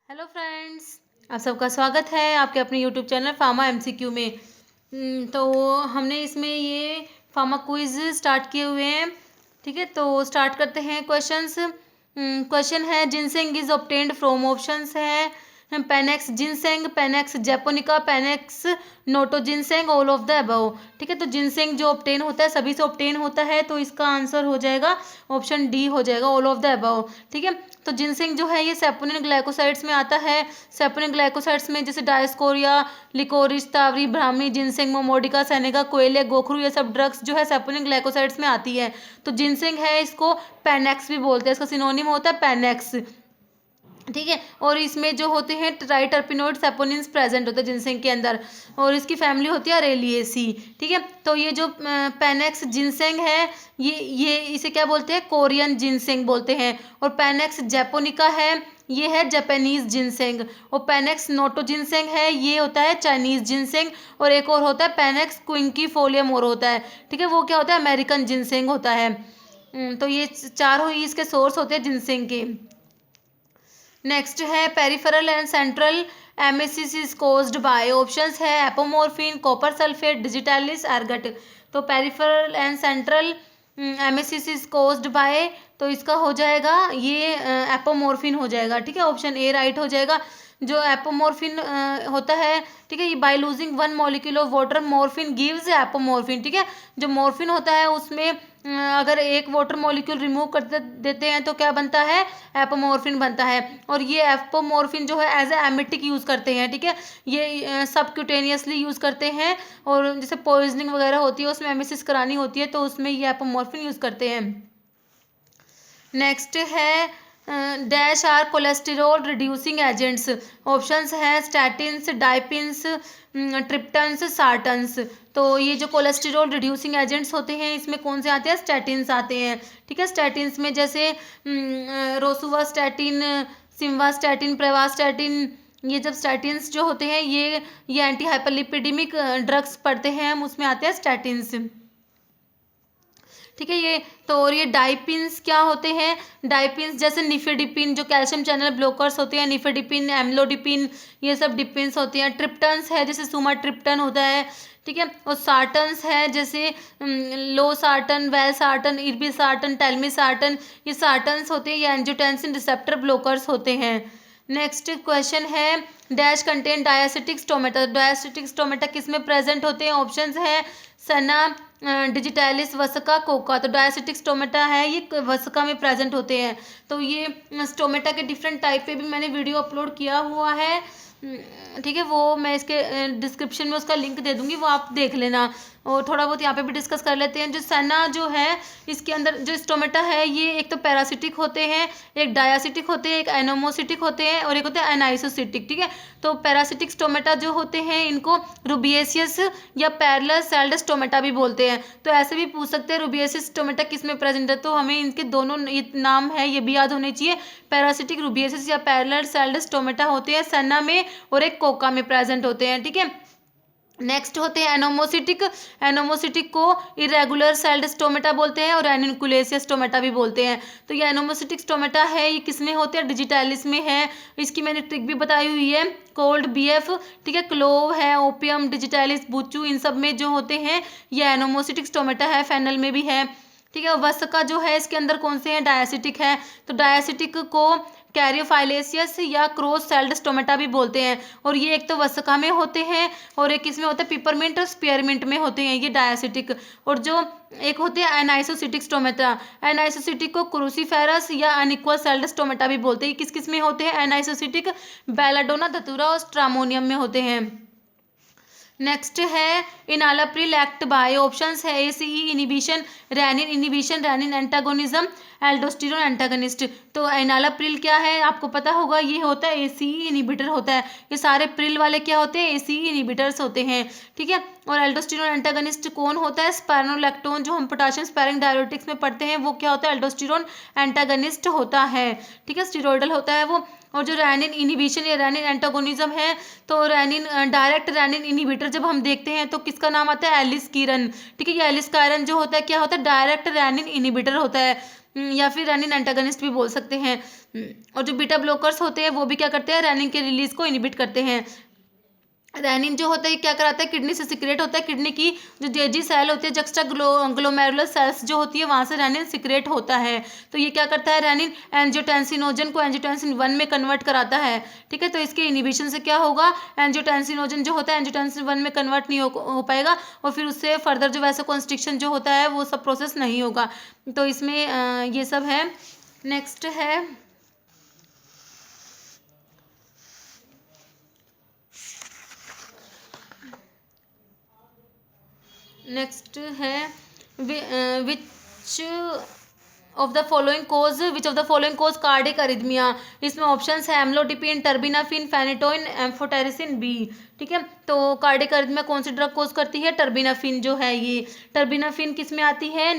Hello friends, आप सबका स्वागत है आपके अपने यूट्यूब चैनल फार्मा एमसीक्यू में। तो हमने इसमें ये फार्मा क्विज स्टार्ट किए हुए हैं। ठीक है, तो स्टार्ट करते हैं क्वेश्चंस। क्वेश्चन है ginseng is obtained from, options है Panax ginseng, Panax japonica, Panax notoginseng, all of the above. ठीक है, तो जिनसेंग जो ऑब्टेन होता है सभी से ऑब्टेन होता है, तो इसका आंसर हो जाएगा ऑप्शन डी हो जाएगा, ऑल ऑफ द अबव। ठीक है, तो जिनसेंग जो है ये सैपोनिन ग्लाइकोसाइड्स में आता है। सैपोनिन ग्लाइकोसाइड्स में जैसे डायस्कोरिया, लिकोरिस, तावरी, ब्राह्मी, जिनसेंग, मोमोडिका, सेनेगा, कोयले, गोखरू, ये सब ड्रग्स जो है सैपोनिन ग्लाइकोसाइड्स में आती है। तो जिनसेंग है इसको पेनेक्स भी बोलते हैं, इसका सिनोनिम होता है पेनेक्स। ठीक है, और इसमें जो होते हैं ट्राइटर्पिनोइड सैपोनिन्स प्रेजेंट होते हैं जिनसेंग के अंदर, और इसकी फैमिली होती है अरेलिएसी। ठीक है, तो ये जो पेनेक्स जिनसेंग है ये इसे क्या बोलते हैं, कोरियन जिनसेंग बोलते हैं। और पेनेक्स जैपोनिका है ये है जापानीज जिनसेंग। और पेनेक्स नोटो जिनसेंग है ये होता है चाइनीज जिनसेंग। और एक और होता है पेनेक्स क्विंकीफोलियम और होता है। ठीक है, वो क्या होता है, अमेरिकन जिनसेंग होता है। तो ये चारों ही इसके सोर्स होते हैं जिनसेंग के। नेक्स्ट है peripheral and central emesis is caused by, options है apomorphine, copper sulphate, digitalis, ergot. तो peripheral and central emesis is caused by, तो इसका हो जाएगा ये एपोमोर्फिन हो जाएगा। ठीक है, ऑप्शन ए राइट हो जाएगा। जो एपोमोर्फिन होता है, ठीक है, ये by losing one molecule of water morphine gives apomorphine. ठीक है, जो मॉर्फिन होता है उसमें अगर एक वाटर मॉलिक्यूल रिमूव कर देते हैं तो क्या बनता है, एपोमोर्फिन बनता है। और ये एपोमोर्फिन जो है एज ए एमिटिक यूज़ करते हैं। ठीक है, ये सबक्यूटेनियसली यूज़ करते हैं, और जैसे पॉइजनिंग वगैरह होती है उसमें एमिसिस करानी होती है तो उसमें ये एपोमोर्फिन यूज़ करते हैं। नेक्स्ट है dash are cholesterol reducing agents, options हैं स्टैटिन्स, डाइपिन्स, ट्रिप्टन्स, सार्टन्स। तो ये जो कोलेस्टेरोल रिड्यूसिंग एजेंट्स होते हैं इसमें कौन से आते हैं, स्टैटिन्स आते हैं। ठीक है, स्टैटिन्स में जैसे रोसुवास्टैटिन, सिम्वास्टैटिन, प्रेवास्टैटिन, ये जब स्टैटिन्स जो होते हैं ये एंटी हाइपरलिपिडेमिक ड्रग्स पड़ते हैं, हम उसमें आते हैं स्टैटिन्स। ठीक है, ये तो और ये डाइपिन्स क्या होते हैं, डाइपिन्स जैसे निफेडिपिन जो कैल्शियम चैनल ब्लॉकर्स होते हैं, निफेडिपिन, एम्लोडिपिन, ये सब डिपिन्स होती हैं। ट्रिप्टन्स है जैसे सुमाट्रिप्टन होता है। ठीक है, और सार्टन्स है जैसे लो सार्टन, वेल सार्टन, इर्बी सार्टन, टेलमी सार्टन, ये सार्टन्स होते हैं, ये एंजियोटेंसिन रिसेप्टर ब्लॉकर्स होते हैं। नेक्स्ट क्वेश्चन है डैश कंटेन डायासिटिक स्टोमेटा, डायासिटिक स्टोमेटा किस में प्रेजेंट होते हैं, ऑप्शंस है सना, डिजिटैलिस, वसका, कोका। तो डायासिटिक स्टोमेटा है ये वसका में प्रेजेंट होते हैं। तो ये स्टोमेटा के डिफरेंट टाइप पे भी मैंने वीडियो अपलोड किया हुआ है। ठीक है, वो मैं इसके डिस्क्रिप्शन में उसका लिंक दे दूंगी, वो आप देख लेना। और थोड़ा बहुत यहाँ पे भी डिस्कस कर लेते हैं। जो सना जो है इसके अंदर जो स्टोमेटा है ये एक तो पैरासिटिक होते हैं, एक डायासिटिक होते हैं, एक एनोमोसिटिक होते हैं, और एक होता है एनाइसोसिटिक। ठीक है, तो पैरासिटिक स्टोमेटा जो होते हैं इनको रुबिएसियस या पैरेलल सेल्ड स्टोमेटा भी बोलते हैं। तो ऐसे भी पूछ सकते हैं रुबिएसियस स्टोमेटा किस में प्रेजेंट है, तो हमें इनके दोनों नाम है ये भी याद होने चाहिए। पैरासिटिक रुबिएसियस या पैरेलल सेल्ड स्टोमेटा होते हैं सना में, और एक कोका में प्रेजेंट होते हैं। ठीक है, नेक्स्ट होते हैं एनोमोसिटिक, एनोमोसिटिक को इरेगुलर सेल्ड स्टोमेटा बोलते हैं, और एनिकुलेसियस स्टोमेटा भी बोलते हैं। तो ये एनोमोसिटिक स्टोमेटा है ये किस में होते हैं, डिजिटैलिस में है। इसकी मैंने ट्रिक भी बताई हुई है, कोल्ड बीएफ। ठीक है, क्लोव है, ओपियम, डिजिटैलिस, बुचू, इन सब में जो होते हैं ये एनोमोसिटिक स्टोमेटा है, फेनल में भी है। ठीक है, वसका जो है इसके अंदर कौन से हैं, डायासिटिक है। तो डायासिटिक को कैरियोफाइलेसियस या क्रॉस सेल्ड स्टोमेटा भी बोलते हैं, और ये एक तो वसका में होते हैं और एक इसमें होता है पिपरमिंट और स्पीयरमिंट में होते हैं ये डायासिटिक। और जो एक होते हैं एनाइसोसिटिक स्टोमेटा, एनाइसोसिटिक को क्रूसीफेरस या अनइक्वल सेल्ड स्टोमेटा भी बोलते हैं। किस किस में होते हैं एनाइसोसिटिक, बेलाडोना, धतूरा और स्ट्रामोनियम में होते हैं। नेक्स्ट है इनालाप्रिल एक्ट बाय, ऑप्शंस है ACE inhibition, renin inhibition, renin antagonism, aldosterone antagonist. तो इनालाप्रिल क्या है आपको पता होगा, ये होता है एसीई इनिबिटर होता है। ये सारे प्रिल वाले क्या होते हैं, एसीई इनिबिटर्स होते हैं। ठीक है, और एल्डोस्टेरोन एंटागनिस्ट कौन होता है, स्पाइरोलेक्टोन जो हम पोटेशियम स्पेरिंग डायरेटिक्स में पढ़ते हैं वो क्या होता है, एल्डोस्टेरोन एंटागनिस्ट होता है। ठीक है, स्टीरोइडल होता है वो। और जो रेनिन इनिबिशन या रेनिन एंटागोनिज्म है, तो रेनिन डायरेक्ट रेनिन इनिबिटर जब हम देखते हैं तो किसका नाम आता है, एलिस कीरन। ठीक है, ये एलिस कीरन जो होता है क्या होता है, डायरेक्ट रेनिन इनिबिटर होता है। या फिर रेनिन एंटागनिस्ट भी बोल सकते हैं। और जो बीटा ब्लॉकर्स होते हैं वो भी क्या करते हैं, रेनिन के रिलीज को इनहिबिट करते हैं। रेनिन जो होता है क्या कराता है, किडनी से सिक्रेट होता है, किडनी की जो जेजी सेल होती है, जक्स्टा ग्लोमेरुलर सेल्स जो होती है वहाँ से रेनिन सिक्रेट होता है। तो ये क्या करता है, रेनिन एंजियोटेंसिनोजन को एंजियोटेंसिन 1 में कन्वर्ट कराता है। ठीक है, तो इसके इनिबिशन से क्या होगा, एंजियोटेंसिनोजन जो होता है एंजियोटेंसिन 1 में कन्वर्ट नहीं हो पाएगा, और फिर उससे फर्दर जो वैसोकंस्ट्रिक्शन जो होता है वो सब प्रोसेस नहीं होगा। तो इसमें ये सब है। नेक्स्ट है which of the following cause cardiac arrhythmia. इसमें ऑप्शंस है amlodipine, terbinafine, phenytoin, amphotericin B. ठीक है, तो कार्डिक अरिथमिया कौन सी ड्रग कोज करती है, टर्बिनाफिन जो है ये। टर्बिनाफिन किस में आती है,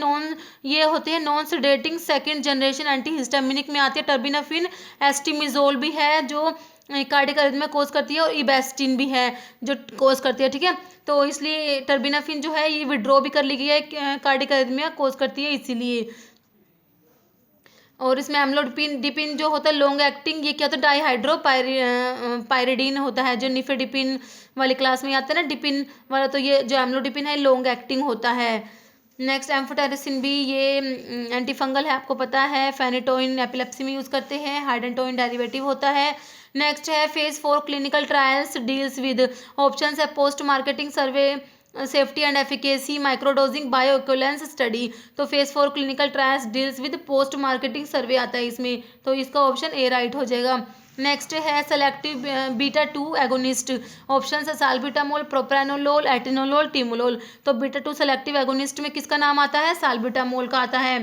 ये होते हैं नॉन सेडेटिंग सेकंड जनरेशन एंटीहिस्टामिनिक में आती है टर्बिनाफिन। एस्टिमिजोल भी है जो कार्डिक अरिथमिया कोज करती है, और इबेस्टिन भी है जो कोज करती है। ठीक है, तो इसलिए टर्बिनाफिन जो है ये विड्रॉ भी कर ली गई है, कार्डिक अरिथमिया कोज करती है इसीलिए। और इसमें एम्लोडिपिन जो होता है लॉन्ग एक्टिंग, ये क्या होता है, डाईहाइड्रो पायरिडीन होता है, जो निफेडिपिन वाली क्लास में आता है ना डिपिन वाला, तो ये जो एम्लोडिपिन है लॉन्ग एक्टिंग होता है। नेक्स्ट एम्फोटेरिसिन भी, ये एंटीफंगल है आपको पता है, फेनेटोइन एपिलेप्सी में यूज़ करते हैं, हाइडेंटोइन डेरिवेटिव होता है। नेक्स्ट है phase 4 clinical trials deals with, option है post marketing survey, safety and efficacy, microdosing, bio equivalence study. तो phase 4 clinical trials deals with post marketing survey आता है इसमें, तो इसका ऑप्शन ए राइट हो जाएगा। नेक्स्ट है सेलेक्टिव बीटा 2 एगोनिस्ट, ऑप्शन है साल्बिटामोल, प्रोप्रानोलोल, एटिनोलोल, टिमोलोल। तो बीटा 2 सेलेक्टिव एगोनिस्ट में किसका नाम आता है, साल्बिटामोल का आता है।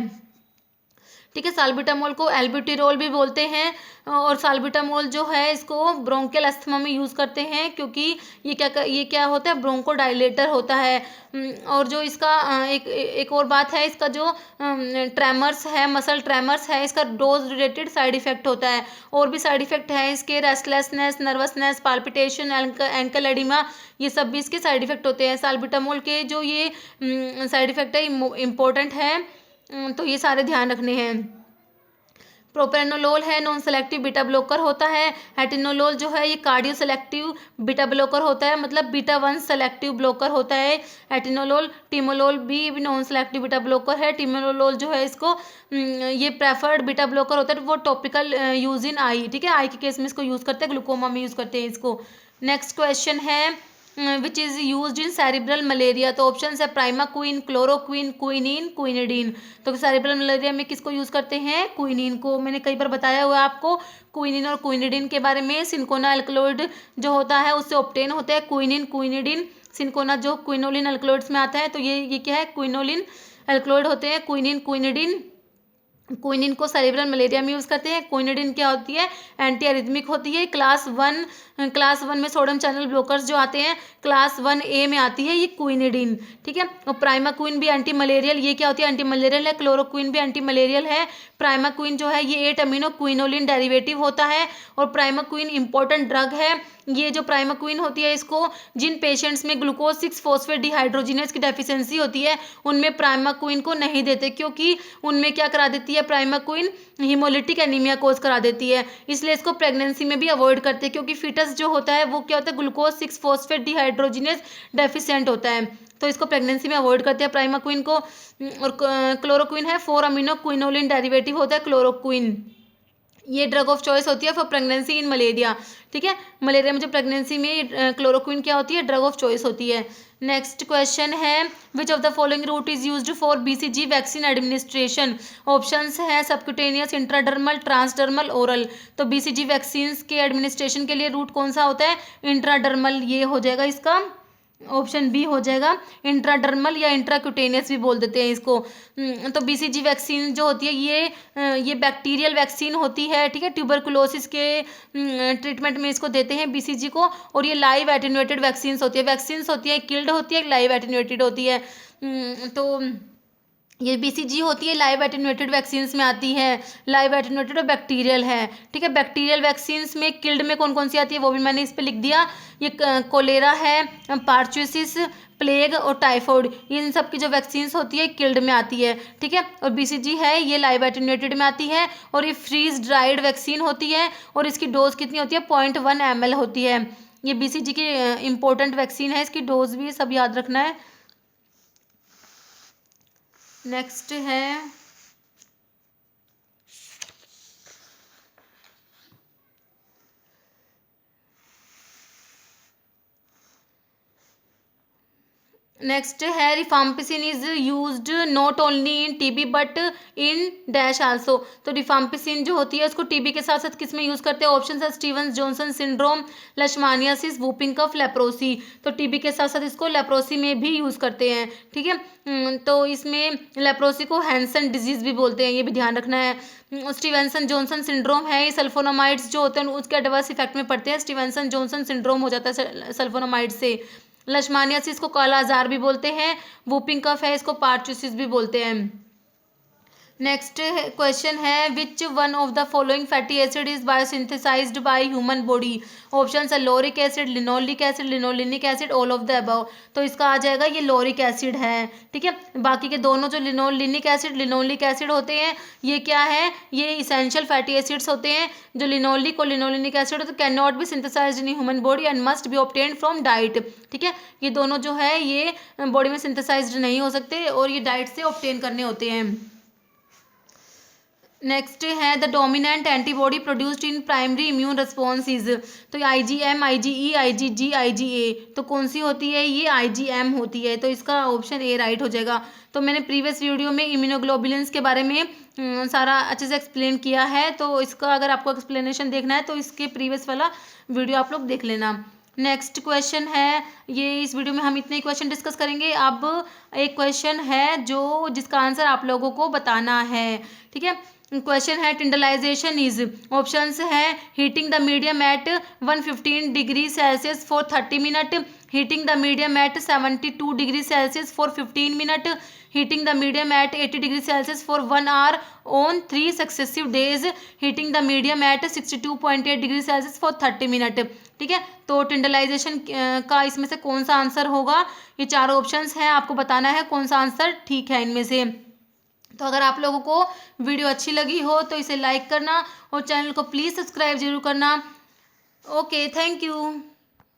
ठीक है, साल्बिटामोल को एल्ब्यूटिरोल भी बोलते हैं, और साल्बिटामोल जो है इसको ब्रोंकियल अस्थमा में यूज़ करते हैं, क्योंकि ये क्या होता है, ब्रोंकोडाइलेटर होता है। और जो इसका एक और बात है, इसका जो ट्रेमर्स है, मसल ट्रेमर्स है, इसका डोज रिलेटेड साइड इफेक्ट होता है। और भी साइड इफेक्ट है इसके, restlessness, nervousness, palpitation, ankle oedema, ये सब भी इसके साइड इफेक्ट होते हैं। साल्बिटामोल के जो ये साइड इफेक्ट है इम्पोर्टेंट है, तो ये सारे ध्यान रखने हैं। प्रोप्रेनोलोल है नॉन सेलेक्टिव बीटा ब्लॉकर होता है। एटिनोलोल जो है ये कार्डियो सेलेक्टिव बीटा ब्लॉकर होता है, मतलब बीटा 1 सेलेक्टिव ब्लॉकर होता है एटिनोलोल। टिमोलोल भी नॉन सेलेक्टिव बीटा ब्लॉकर है। टिमोलोल जो है इसको ये प्रेफर्ड बीटा ब्लॉकर होता है, वो टॉपिकल यूज इन आई। ठीक है, आई के केस में इसको यूज़ करते हैं, ग्लूकोमा में यूज़ करते हैं इसको। नेक्स्ट क्वेश्चन है which is use in cerebral malaria. तो ऑप्शन है प्राइमाक्विन, क्लोरोक्विन, क्विनिन, क्विनिडीन। तो सेरिब्रल मलेरिया में किसको यूज़ करते हैं, क्विनिन को। मैंने कई बार बताया हुआ है आपको क्विनिन और क्विनिडीन के बारे में। सिंकोना एल्कलॉइड जो होता है उससे ऑब्टेन होता है क्विनिन, क्विनिडीन। सिंकोना जो क्विनोलिन एल्कलॉइड्स में आता है, तो ये क्या है, क्विनोलिन एल्कलॉइड होते हैं, क्विनिन, क्विनिडीन। क्विनिन को सेरिब्रल मलेरिया में यूज़ करते हैं। क्विनिडीन क्या होती है, एंटी एरिथमिक होती है। क्लास वन में सोडियम चैनल ब्लॉकर्स जो आते हैं क्लास 1A में आती है ये क्विनिडीन। ठीक है, और प्राइमाक्विन भी एंटी मलेरियल, ये क्या होती है, एंटी मलेरियल है। क्लोरोक्विन भी एंटी मलेरियल है। प्राइमाक्विन जो है ये 8 अमीनो क्विनोलिन डेरिवेटिव होता है, और प्राइमाक्विन इंपॉर्टेंट ड्रग है। ये जो प्राइमाक्विन होती है इसको जिन पेशेंट्स में ग्लूकोज 6 फॉस्फेट डिहाइड्रोजिनेज की डेफिशिएंसी होती है उनमें प्राइमाक्विन को नहीं देते, क्योंकि उनमें क्या करा देती है, प्राइमाक्विन हीमोलिटिक एनीमिया कोज करा देती है। इसलिए इसको प्रेगनेंसी में भी अवॉइड करते हैं, क्योंकि फीटस जो होता है वो क्या होता है, ग्लूकोज 6 फॉस्फेट डिहाइड्रोजिनेज डेफिशिएंट होता है, तो इसको प्रेगनेंसी में अवॉइड करते हैं प्राइमाक्विन को। और क्लोरोक्विन है 4 अमीनो क्विनोलिन डेरिवेटिव होता है क्लोरोक्विन। ये ड्रग ऑफ चॉइस होती है फॉर प्रेगनेंसी इन मलेरिया। ठीक है, मलेरिया में जो प्रेगनेंसी में क्लोरोक्विन क्या होती है, ड्रग ऑफ चॉइस होती है। नेक्स्ट क्वेश्चन है which of the following route is used for BCG vaccine administration. Options है सबक्यूटेनियस, इंट्राडर्मल, ट्रांसडर्मल, ओरल। तो BCG वैक्सीन के एडमिनिस्ट्रेशन के लिए रूट कौन सा होता है, इंट्राडर्मल, ये हो जाएगा इसका ऑप्शन बी हो जाएगा। इंट्राडर्मल या इंट्राक्यूटेनियस भी बोल देते हैं इसको। तो BCG वैक्सीन जो होती है ये बैक्टीरियल वैक्सीन होती है। ठीक है, ट्यूबरकुलोसिस के ट्रीटमेंट में इसको देते हैं BCG को। और ये लाइव एटेन्यूएटेड वैक्सीन्स होती है, किल्ड होती है, लाइव एटेन्यूएटेड होती है। तो ये BCG होती है लाइव एटेन्यूएटेड वैक्सीन्स में आती है, लाइव एटेन्यूएटेड और बैक्टीरियल है, ठीक है। बैक्टीरियल वैक्सीन्स में किल्ड में कौन कौन सी आती है वो भी मैंने इस पे लिख दिया। ये कोलेरा है, पार्चुसिस, प्लेग और टाइफाइड, इन सब की जो वैक्सीन्स होती है किल्ड में आती है, ठीक है। और BCG है ये लाइव एटेन्यूएटेड में आती है, और ये फ्रीज ड्राइड वैक्सीन होती है, और इसकी डोज कितनी होती है 0.1 ml होती है। ये BCG की इंपॉर्टेंट वैक्सीन है, इसकी डोज भी सब याद रखना है। नेक्स्ट है नेक्स्ट है rifampicin is used not only in TB but in dash also. तो रिफाम्पिसिन जो होती है उसको TB के साथ साथ किस में यूज करते हैं? ऑप्शन है Steven Johnson syndrome, leishmaniasis, whooping cough, leprosy. तो TB के साथ साथ इसको लेप्रोसी में भी यूज करते हैं, ठीक है। तो इसमें लेप्रोसी को हैंसन डिजीज भी बोलते हैं, ये भी ध्यान रखना है। स्टीवेंसन जॉनसन सिंड्रोम है, ये सल्फोनामाइड्स जो होते हैं उसके एडवर्स इफेक्ट में पड़ते हैं, स्टीवेंसन जॉनसन सिंड्रोम हो जाता है सल्फोनामाइड से। लशमानियासिस इसको काला अजार भी बोलते हैं, वूपिंग कफ है इसको पार्चुसिस भी बोलते हैं। नेक्स्ट क्वेश्चन है which one of the following fatty acid is biosynthesised by human body? Option है lauric acid, linoleic acid, linolenic acid, all of the above. तो इसका आ जाएगा ये लोरिक एसिड है, ठीक है। बाकी के दोनों जो लिनोलिनिक एसिड, लिनोलिक एसिड होते हैं ये क्या है, ये इसेंशियल फैटी एसिड्स होते हैं। जो लिनोलिक और लिनोलिनिक एसिड होते हैं can not be synthesised in human body and must be obtained from diet, ठीक है। ये दोनों जो है ये बॉडी में सिंथेसाइज्ड नहीं हो सकते और ये डाइट से ऑब्टेन करने होते हैं। नेक्स्ट है the dominant antibody produced in primary immune response is. तो IgM, IgE, IgG, IgA। तो कौन सी होती है? ये IgM होती है, तो इसका ऑप्शन ए राइट हो जाएगा। तो मैंने प्रीवियस वीडियो में इम्यूनोग्लोबुलिन्स के बारे में सारा अच्छे से एक्सप्लेन किया है, तो इसका अगर आपको एक्सप्लेनेशन देखना है तो इसके प्रीवियस वाला वीडियो आप लोग देख लेना। नेक्स्ट क्वेश्चन है, ये इस वीडियो में हम इतने क्वेश्चन डिस्कस करेंगे। अब एक क्वेश्चन है जो जिसका आंसर आप लोगों को बताना है, ठीक है। क्वेश्चन है टिंडलाइजेशन इज। ऑप्शंस है heating the medium at 115 degree Celsius for 30 minute, heating the medium at 72 degree Celsius for 15 minute, heating the medium at 80 degree Celsius for 1 hour on 3 successive days, heating the medium at 62.8 degree Celsius for 30 minute, ठीक है। तो टिंडलाइजेशन का इसमें से कौन सा answer होगा? ये चारों ऑप्शंस हैं, आपको बताना है कौन सा आंसर ठीक है इनमें से। तो अगर आप लोगों को वीडियो अच्छी लगी हो तो इसे लाइक करना और चैनल को प्लीज़ सब्सक्राइब जरूर करना। Okay, thank you.